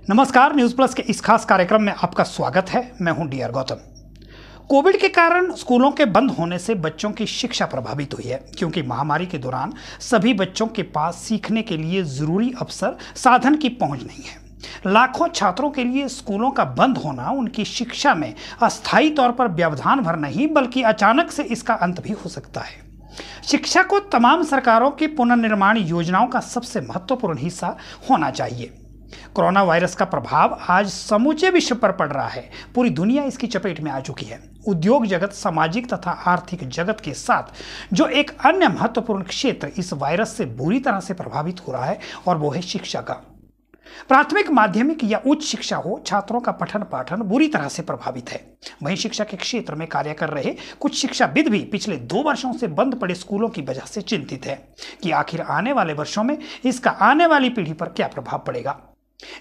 नमस्कार, news plus के इस खास कार्यक्रम में आपका स्वागत है। मैं हूं डीआर गौतम। कोविड के कारण स्कूलों के बंद होने से बच्चों की शिक्षा प्रभावित हुई है, क्योंकि महामारी के दौरान सभी बच्चों के पास सीखने के लिए जरूरी अवसर साधन की पहुंच नहीं है। लाखों छात्रों के लिए स्कूलों का बंद होना उनकी शिक्षा में अस्थायी तौर पर व्यवधान भर नहीं बल्कि अचानक से इसका अंत भी हो सकता है। शिक्षा को तमाम सरकारों की पुनर्निर्माण योजनाओं का सबसे महत्वपूर्ण हिस्सा होना चाहिए। कोरोना वायरस का प्रभाव आज समूचे विश्व पर पड़ रहा है। पूरी दुनिया इसकी चपेट में आ चुकी है। उद्योग जगत, सामाजिक तथा आर्थिक जगत के साथ जो एक अन्य महत्वपूर्ण क्षेत्र इस वायरस से बुरी तरह से प्रभावित हो रहा है और वो है शिक्षा का। प्राथमिक, माध्यमिक या उच्च शिक्षा हो, छात्रों का पठन पाठन बुरी तरह से प्रभावित है। वहीं शिक्षा के क्षेत्र में कार्य कर रहे कुछ शिक्षाविद भी पिछले 2 वर्षों से बंद पड़े स्कूलों की वजह से चिंतित है कि आखिर आने वाले वर्षों में इसका आने वाली पीढ़ी पर क्या प्रभाव पड़ेगा।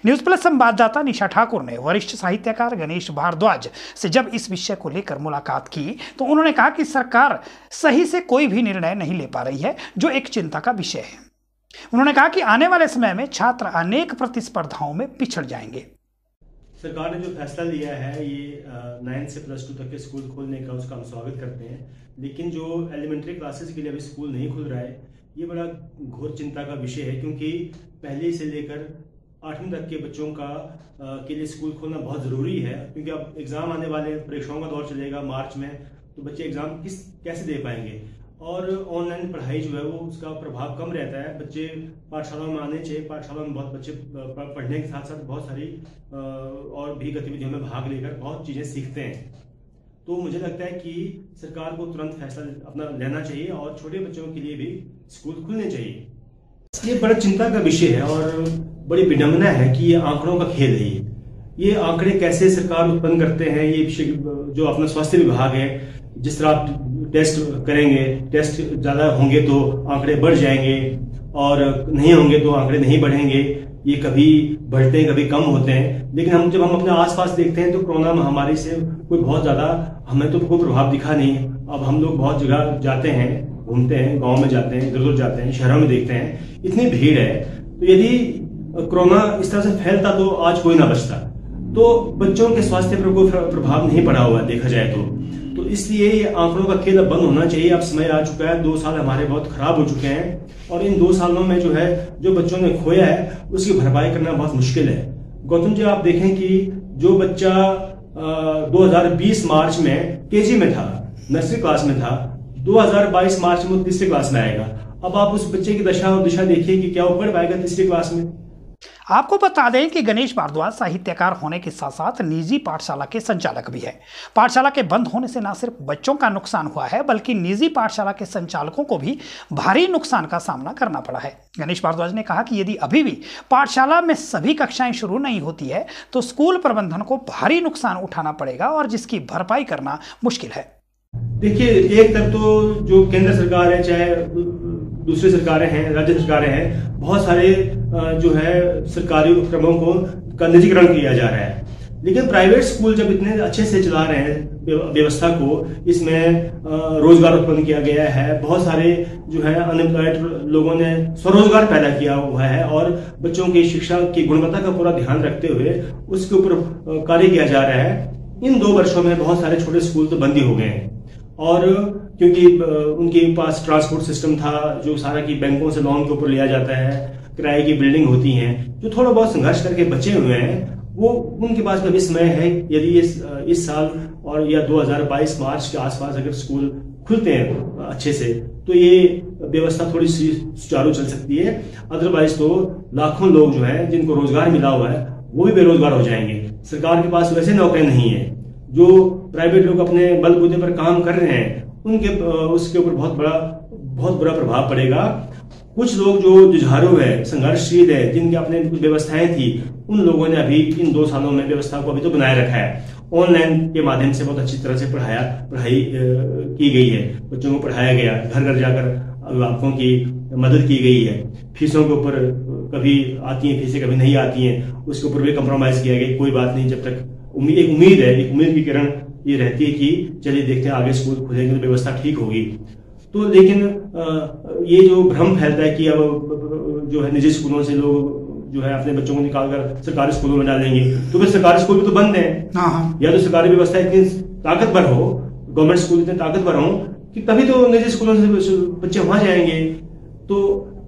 न्यूज प्लस संवाददाता निशा ठाकुर ने वरिष्ठ साहित्यकार गणेश भारद्वाज से जब इस विषय को लेकर मुलाकात की तो उन्होंने कहा कि सरकार सही से कोई भी निर्णय नहीं ले पा रही है, जो एक चिंता का विषय है। उन्होंने कहा कि आने वाले समय में छात्र अनेक प्रतिस्पर्धाओं में पिछड़ जाएंगे। सरकार ने जो फैसला लिया है ये 9 से +2 तक के स्कूल खोलने का, उसका हम स्वागत करते हैं। लेकिन जो एलिमेंट्री क्लासेस के लिए अभी स्कूल नहीं खुल रहा है, ये बड़ा घोर चिंता का विषय है, क्योंकि पहले से लेकर 8वीं तक के बच्चों का के लिए स्कूल खोलना बहुत ज़रूरी है। क्योंकि अब एग्ज़ाम आने वाले, परीक्षाओं का दौर चलेगा मार्च में, तो बच्चे एग्ज़ाम कैसे दे पाएंगे। और ऑनलाइन पढ़ाई जो है वो उसका प्रभाव कम रहता है। बच्चे पाठशालाओं में आने चाहिए, पाठशालाओं में बहुत बच्चे पढ़ने के साथ साथ बहुत सारी और भी गतिविधियों में भाग लेकर बहुत चीज़ें सीखते हैं। तो मुझे लगता है कि सरकार को तुरंत फैसला अपना लेना चाहिए और छोटे बच्चों के लिए भी स्कूल खुलने चाहिए। ये बड़ा चिंता का विषय है और बड़ी विडंबना है कि ये आंकड़ों का खेल है। ये आंकड़े कैसे सरकार उत्पन्न करते हैं, ये जो अपना स्वास्थ्य विभाग है, जिस तरह आप टेस्ट करेंगे, टेस्ट ज़्यादा होंगे तो आंकड़े बढ़ जाएंगे और नहीं होंगे तो आंकड़े नहीं बढ़ेंगे। ये कभी बढ़ते हैं, कभी कम होते हैं। लेकिन जब हम अपने आसपास देखते हैं तो कोरोना महामारी से कोई बहुत ज़्यादा हमें तो कोई प्रभाव दिखा नहीं। अब हम लोग बहुत जगह जाते हैं, घूमते हैं, गाँव में जाते हैं, इधर उधर जाते हैं, शहरों में देखते हैं, इतनी भीड़ है। तो यदि कोरोना इस तरह से फैलता तो आज कोई ना बचता। तो बच्चों के स्वास्थ्य पर कोई प्रभाव नहीं पड़ा हुआ देखा जाए तो इसलिए ये आंकड़ों का खेल अब बंद होना चाहिए। अब समय आ चुका है, 2 साल हमारे बहुत खराब हो चुके हैं और इन 2 सालों में जो बच्चों ने खोया है उसकी भरपाई करना बहुत मुश्किल है। गौतम जी, आप देखें कि जो बच्चा 2020 मार्च में केजी में था, नर्सरी क्लास में था, 2022 मार्च में 3री क्लास में आएगा। अब आप उस बच्चे की दशा और दिशा देखिए कि क्या वो पढ़ पाएगा 3री क्लास में। आपको बता दें कि गणेश भारद्वाज साहित्यकार होने के साथ साथ निजी पाठशाला के संचालक भी हैं। पाठशाला के बंद होने से न सिर्फ बच्चों का नुकसान हुआ है बल्कि निजी पाठशाला के संचालकों को भी भारी नुकसान का सामना करना पड़ा है। गणेश भारद्वाज ने कहा कि यदि अभी भी पाठशाला में सभी कक्षाएं शुरू नहीं होती है तो स्कूल प्रबंधन को भारी नुकसान उठाना पड़ेगा और जिसकी भरपाई करना मुश्किल है। देखिए, एक तरफ तो जो केंद्र सरकार है, चाहे दूसरी सरकारें हैं, राज्य सरकारें हैं, बहुत सारे जो है सरकारी उपक्रमों का निजीकरण किया जा रहा है। लेकिन प्राइवेट स्कूल जब इतने अच्छे से चला रहे हैं व्यवस्था को, इसमें रोजगार उत्पन्न किया गया है, बहुत सारे जो है अनएम्प्लॉयड लोगों ने स्वरोजगार पैदा किया हुआ है और बच्चों की शिक्षा की गुणवत्ता का पूरा ध्यान रखते हुए उसके ऊपर कार्य किया जा रहा है। इन 2 वर्षों में बहुत सारे छोटे स्कूल तो बंद ही हो गए हैं और क्योंकि उनके पास ट्रांसपोर्ट सिस्टम था, जो सारा की बैंकों से लोन के ऊपर लिया जाता है, किराए की बिल्डिंग होती हैं, जो थोड़ा बहुत संघर्ष करके बचे हुए हैं, वो उनके पास भी समय है। यदि इस साल और या 2022 मार्च के आसपास अगर स्कूल खुलते हैं अच्छे से तो ये व्यवस्था थोड़ी सी सुचारू चल सकती है। अदरवाइज तो लाखों लोग जो है जिनको रोजगार मिला हुआ है वो भी बेरोजगार हो जाएंगे। सरकार के पास वैसे नौकरियां नहीं है। जो प्राइवेट लोग अपने बलबूते पर काम कर रहे हैं उनके उसके ऊपर बहुत बुरा प्रभाव पड़ेगा। कुछ लोग जो जुझारू है, संघर्षशील है, जिनकी अपने व्यवस्थाएं थी, उन लोगों ने अभी इन 2 सालों में व्यवस्था को अभी तो बनाए रखा है। ऑनलाइन के माध्यम से बहुत अच्छी तरह से पढ़ाई की गई है, बच्चों को पढ़ाया गया, घर घर जाकर अभिभावकों की मदद की गई है। फीसों के ऊपर कभी आती हैं फीसें, कभी नहीं आती हैं, उसके ऊपर भी कंप्रोमाइज किया गया। कोई बात नहीं, जब तक एक उम्मीद की किरण ये रहती है कि चलिए देखते हैं आगे स्कूल खुलेंगे तो व्यवस्था ठीक होगी। तो लेकिन ये जो भ्रम फैलता है कि अब जो है निजी स्कूलों से लोग जो है अपने बच्चों को निकाल कर सरकारी स्कूलों में डालेंगे, तो फिर सरकारी स्कूल भी तो बंद है। या तो सरकारी व्यवस्था इतनी ताकतवर हो, गवर्नमेंट स्कूल इतने ताकतवर हो कि तभी तो निजी स्कूलों से बच्चे वहां जाएंगे। तो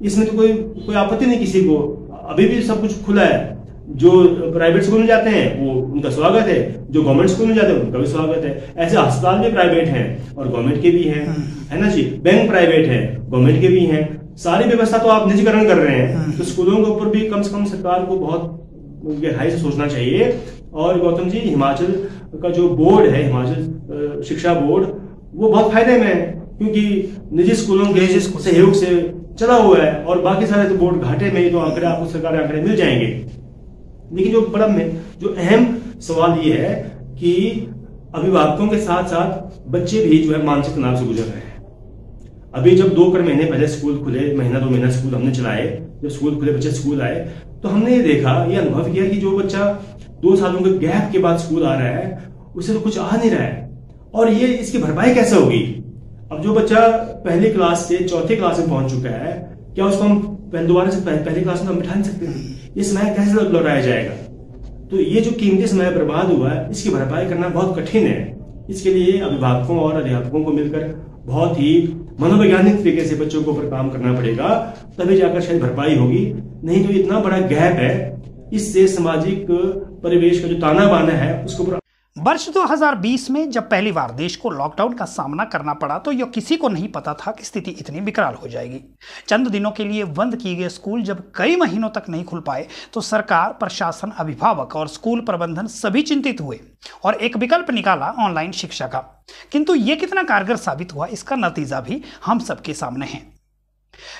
इसमें तो कोई आपत्ति नहीं किसी को, अभी भी सब कुछ खुला है। जो प्राइवेट स्कूल में जाते हैं वो उनका स्वागत है, जो गवर्नमेंट स्कूल में जाते हैं उनका भी स्वागत है। ऐसे अस्पताल भी प्राइवेट हैं और गवर्नमेंट के भी हैं, है ना जी। बैंक प्राइवेट है, गवर्नमेंट के भी हैं। सारी व्यवस्था तो आप निजीकरण कर रहे हैं, तो स्कूलों के ऊपर भी कम से कम सरकार को बहुत गहराई से सोचना चाहिए। और गौतम जी, हिमाचल का जो बोर्ड है, हिमाचल शिक्षा बोर्ड, वो बहुत फायदे में है, क्योंकि निजी स्कूलों के सहयोग से चला हुआ है। और बाकी सारे तो बोर्ड घाटे में ही, तो आंकड़े आपको सरकारी आंकड़े मिल जाएंगे। लेकिन जो अहम सवाल ये है कि अभिभावकों के साथ साथ बच्चे भी जो है मानसिक तनाव से गुजर रहे हैं। अभी जब 2 महीने पहले स्कूल खुले, महीना 2 महीना स्कूल हमने चलाए, जब स्कूल खुले बच्चे स्कूल आए, तो हमने ये देखा, ये अनुभव किया कि जो बच्चा 2 सालों के गैप के बाद स्कूल आ रहा है, उसे तो कुछ आ नहीं रहा है, और ये इसकी भरपाई कैसे होगी। अब जो बच्चा पहली क्लास से चौथी क्लास में पहुंच चुका है, क्या उसको हम दोबारा से पहली क्लास में हम बिठा नहीं सकते? ये समय कैसे लौटाया जाएगा? तो ये जो कीमती समय बर्बाद हुआ है, इसकी भरपाई करना बहुत कठिन है। इसके लिए अभिभावकों और अध्यापकों को मिलकर बहुत ही मनोवैज्ञानिक तरीके से बच्चों के ऊपर काम करना पड़ेगा, तभी जाकर शायद भरपाई होगी। नहीं तो इतना बड़ा गैप है, इससे सामाजिक परिवेश का जो ताना बाना है उसके ऊपर। वर्ष 2020 में जब पहली बार देश को लॉकडाउन का सामना करना पड़ा, तो यह किसी को नहीं पता था कि स्थिति इतनी विकराल हो जाएगी। चंद दिनों के लिए बंद किए गए स्कूल जब कई महीनों तक नहीं खुल पाए, तो सरकार, प्रशासन, अभिभावक और स्कूल प्रबंधन सभी चिंतित हुए और एक विकल्प निकाला, ऑनलाइन शिक्षा का। किंतु यह कितना कारगर साबित हुआ, इसका नतीजा भी हम सबके सामने है।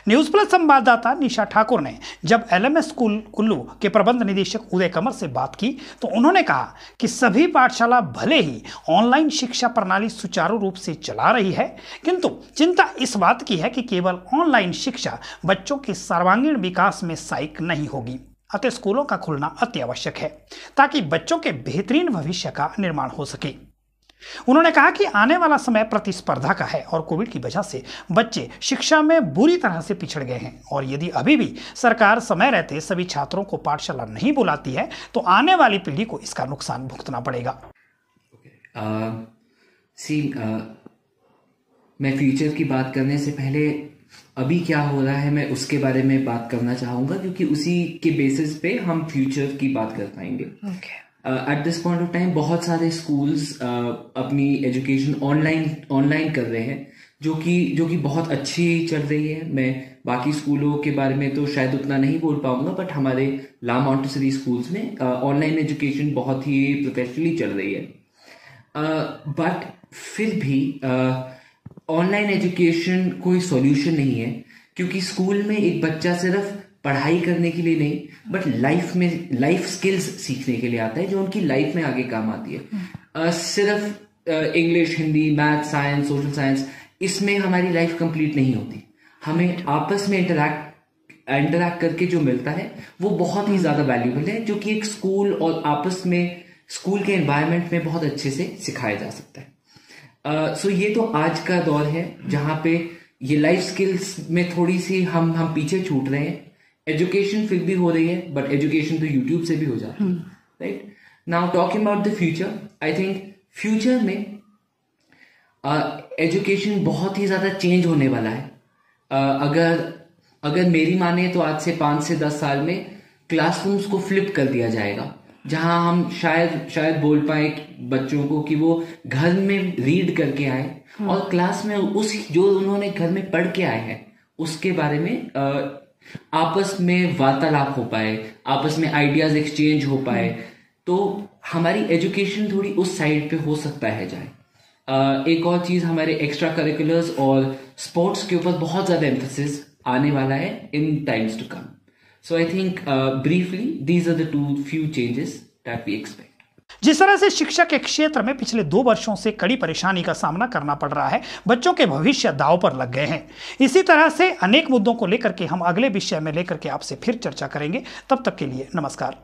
न्यूज प्लस संवाददाता निशा ठाकुर ने जब LMS स्कूल कुल्लू के प्रबंध निदेशक उदय कमर से बात की, तो उन्होंने कहा कि सभी पाठशाला भले ही ऑनलाइन शिक्षा प्रणाली सुचारू रूप से चला रही है, किंतु चिंता इस बात की है कि केवल ऑनलाइन शिक्षा बच्चों के सर्वांगीण विकास में सहायक नहीं होगी। अतः स्कूलों का खुलना अति आवश्यक है, ताकि बच्चों के बेहतरीन भविष्य का निर्माण हो सके। उन्होंने कहा कि आने वाला समय प्रतिस्पर्धा का है और कोविड की वजह से बच्चे शिक्षा में बुरी तरह से पिछड़ गए हैं, और यदि अभी भी सरकार समय रहते सभी छात्रों को पाठशाला नहीं बुलाती है, तो आने वाली पीढ़ी को इसका नुकसान भुगतना पड़ेगा। मैं फ्यूचर की बात करने से पहले अभी क्या हो रहा है मैं उसके बारे में बात करना चाहूंगा, क्योंकि उसी के बेसिस पे हम फ्यूचर की बात कर पाएंगे। At this point of time बहुत सारे स्कूल्स अपनी एजुकेशन ऑनलाइन कर रहे हैं, जो कि बहुत अच्छी चल रही है। मैं बाकी स्कूलों के बारे में तो शायद उतना नहीं बोल पाऊंगा, बट हमारे ला मॉन्टेसरी स्कूल्स में ऑनलाइन एजुकेशन बहुत ही प्रोफेशनली चल रही है। बट फिर भी ऑनलाइन एजुकेशन कोई सॉल्यूशन नहीं है, क्योंकि स्कूल में एक बच्चा सिर्फ पढ़ाई करने के लिए नहीं, बट लाइफ स्किल्स सीखने के लिए आता है, जो उनकी लाइफ में आगे काम आती है। सिर्फ English, Hindi, math, science, social science, इसमें हमारी लाइफ कंप्लीट नहीं होती। हमें आपस में इंटरैक्ट करके जो मिलता है वो बहुत ही ज्यादा वैल्यूबल है, जो कि एक स्कूल और आपस में स्कूल के एनवायरनमेंट में बहुत अच्छे से सिखाया जा सकता है। सो ये तो आज का दौर है जहां पे ये लाइफ स्किल्स में थोड़ी सी हम पीछे छूट रहे हैं। एजुकेशन फिर भी हो रही है, बट एजुकेशन तो यूट्यूब से भी हो जाती है, right. Now talking about the future, I think future में एजुकेशन बहुत ही ज्यादा चेंज होने वाला है। अगर मेरी माने तो आज से 5 से 10 साल में क्लासरूम्स को फ्लिप कर दिया जाएगा, जहां हम शायद बोल पाए बच्चों को कि वो घर में रीड करके आए और क्लास में जो उन्होंने घर में पढ़ के आए हैं उसके बारे में आपस में वार्तालाप हो पाए, आपस में आइडियाज एक्सचेंज हो पाए, तो हमारी एजुकेशन थोड़ी उस साइड पे हो सकता है जाए। एक और चीज, हमारे एक्स्ट्रा करिकुलर्स और स्पोर्ट्स के ऊपर बहुत ज्यादा एम्फेसिस आने वाला है in times to come. So I think briefly these are the few changes that we expect. जिस तरह से शिक्षा के क्षेत्र में पिछले 2 वर्षों से कड़ी परेशानी का सामना करना पड़ रहा है, बच्चों के भविष्य दांव पर लग गए हैं। इसी तरह से अनेक मुद्दों को लेकर के हम अगले विषय में लेकर के आपसे फिर चर्चा करेंगे। तब तक के लिए नमस्कार।